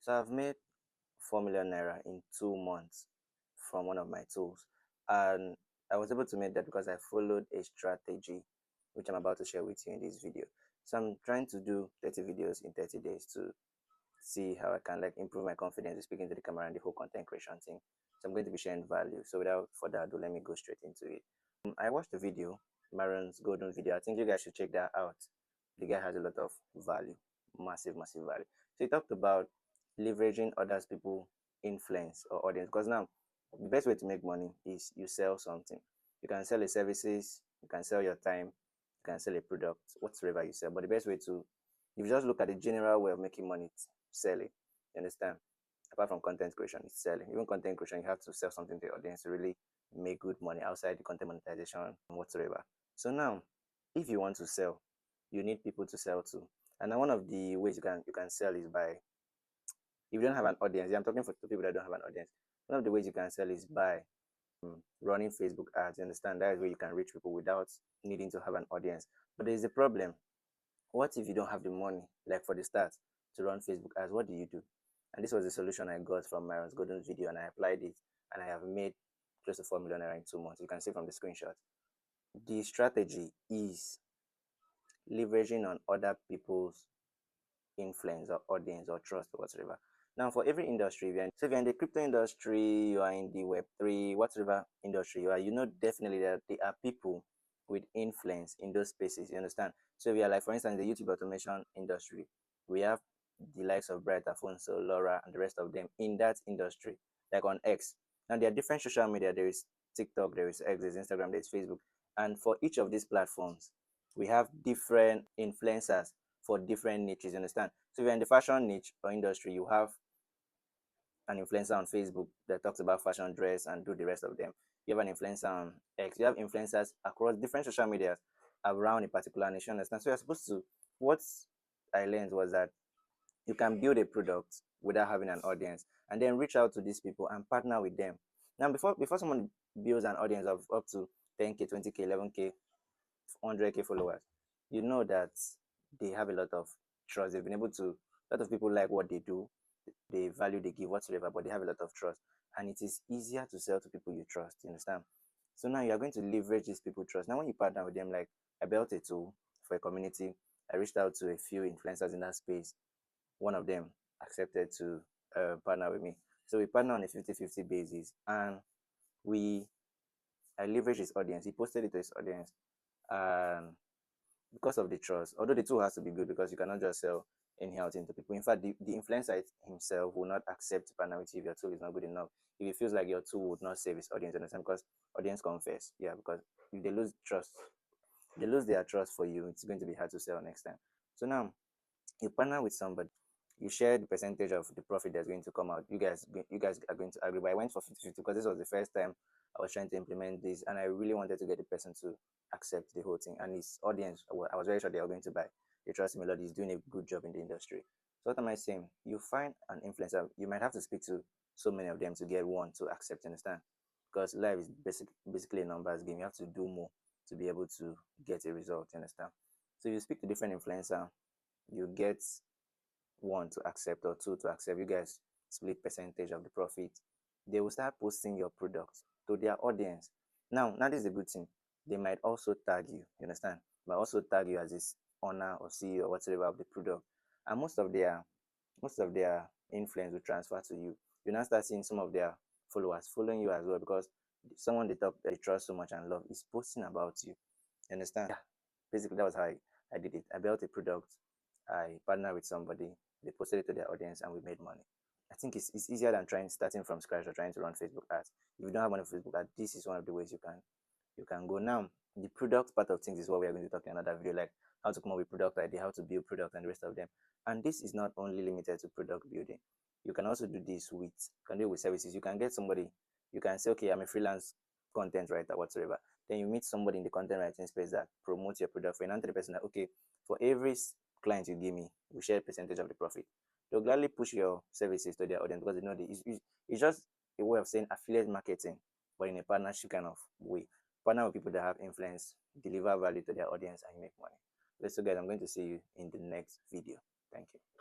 So I've made 4 million naira in 2 months from one of my tools, and I was able to make that because I followed a strategy which I'm about to share with you in this video. So I'm trying to do 30 videos in 30 days to see how I can like improve my confidence in speaking to the camera and the whole content creation thing. So I'm going to be sharing value. So without further ado, let me go straight into it. I watched the video, Maron's golden video. I think you guys should check that out. The guy has a lot of value, massive value. So he talked about leveraging others people influence or audience, because now the best way to make money is you sell something. You can sell a services, you can sell your time, you can sell a product, whatsoever you sell. But the best way to, if you just look at the general way of making money, it's selling. You understand? Apart from content creation, it's selling. Even content creation, you have to sell something to your audience to really make good money outside the content monetization and whatsoever. So now, if you want to sell, you need people to sell to. And now one of the ways you can sell is by, if you don't have an audience, I'm talking to people that don't have an audience. One of the ways you can sell is by running Facebook ads. You understand? That is where you can reach people without needing to have an audience. But there is a problem. What if you don't have the money, like for the start, to run Facebook ads? What do you do? And this was the solution I got from Myron's golden video, and I applied it, and I have made close to 4 million naira in 2 months. You can see from the screenshot. The strategy is leveraging on other people's influence or audience or trust or whatever. Now, for every industry, if you're in the crypto industry, you are in the Web3, whatever industry you are, you know definitely that there are people with influence in those spaces. You understand? So we are like, for instance, the YouTube automation industry, we have the likes of Bright, Afonso, Laura, and the rest of them in that industry, like on X. Now, there are different social media. There is TikTok, there is X, there's Instagram, there's Facebook. And for each of these platforms, we have different influencers for different niches. You understand? So if you're in the fashion niche or industry, you have an influencer on Facebook that talks about fashion, dress, and do the rest of them. You have an influencer on X. You have influencers across different social medias around a particular niche. Understand? So you're supposed to. What I learned was that you can build a product without having an audience, and then reach out to these people and partner with them. Now, before someone builds an audience of up to 10k, 20k, 11k, 100k followers, you know that they have a lot of trust. They've been able to, a lot of people like what they do, they value, they give whatsoever, but they have a lot of trust. And it is easier to sell to people you trust. You understand? So now you're going to leverage these people trust. Now, when you partner with them, like I built a tool for a community, I reached out to a few influencers in that space. One of them accepted to partner with me. So we partner on a 50-50 basis, and we I leveraged his audience. He posted it to his audience, and because of the trust, although the tool has to be good, because you cannot just sell anyhow into people. In fact, the influencer himself will not accept to partner with you if your tool is not good enough. If it feels like your tool would not save his audience, understand? Because audience confess, yeah. Because if they lose trust, they lose their trust for you, it's going to be hard to sell next time. So now you partner with somebody, you share the percentage of the profit that's going to come out. You guys are going to agree. But I went for 50-50 because this was the first time I was trying to implement this, and I really wanted to get the person to accept the whole thing. And his audience, I was very sure they are going to buy. They trust Melody. He's doing a good job in the industry. So what am I saying? You find an influencer. You might have to speak to so many of them to get one to accept. Understand? Because life is basically a numbers game. You have to do more to be able to get a result. You understand? So you speak to different influencer, you get one to accept or two to accept. You guys split percentage of the profit. They will start posting your product to their audience. Now this is a good thing. They might also tag you. You understand? But also tag you as this owner or CEO or whatever of the product. And most of their influence will transfer to you. You now start seeing some of their followers following you as well, because someone they trust so much and love is posting about you. You understand? Yeah. Basically, that was how I did it. I built a product. I partnered with somebody. They posted it to their audience, and we made money. I think it's easier than starting from scratch or trying to run Facebook ads. If you don't have money for Facebook ads, this is one of the ways you can go. Now, the product part of things is what we are going to talk in another video, like how to come up with product idea, how to build product, and the rest of them. And this is not only limited to product building. You can also do this with, you can do it with services. You can get somebody, you can say, okay, I'm a freelance content writer, whatsoever. Then you meet somebody in the content writing space that promotes your product for you. And the person that, okay, for every client you give me, we share a percentage of the profit. They'll gladly push your services to their audience because they know it's just a way of saying affiliate marketing, but in a partnership kind of way. Partner with people that have influence, deliver value to their audience, and you make money. So guys, I'm going to see you in the next video. Thank you.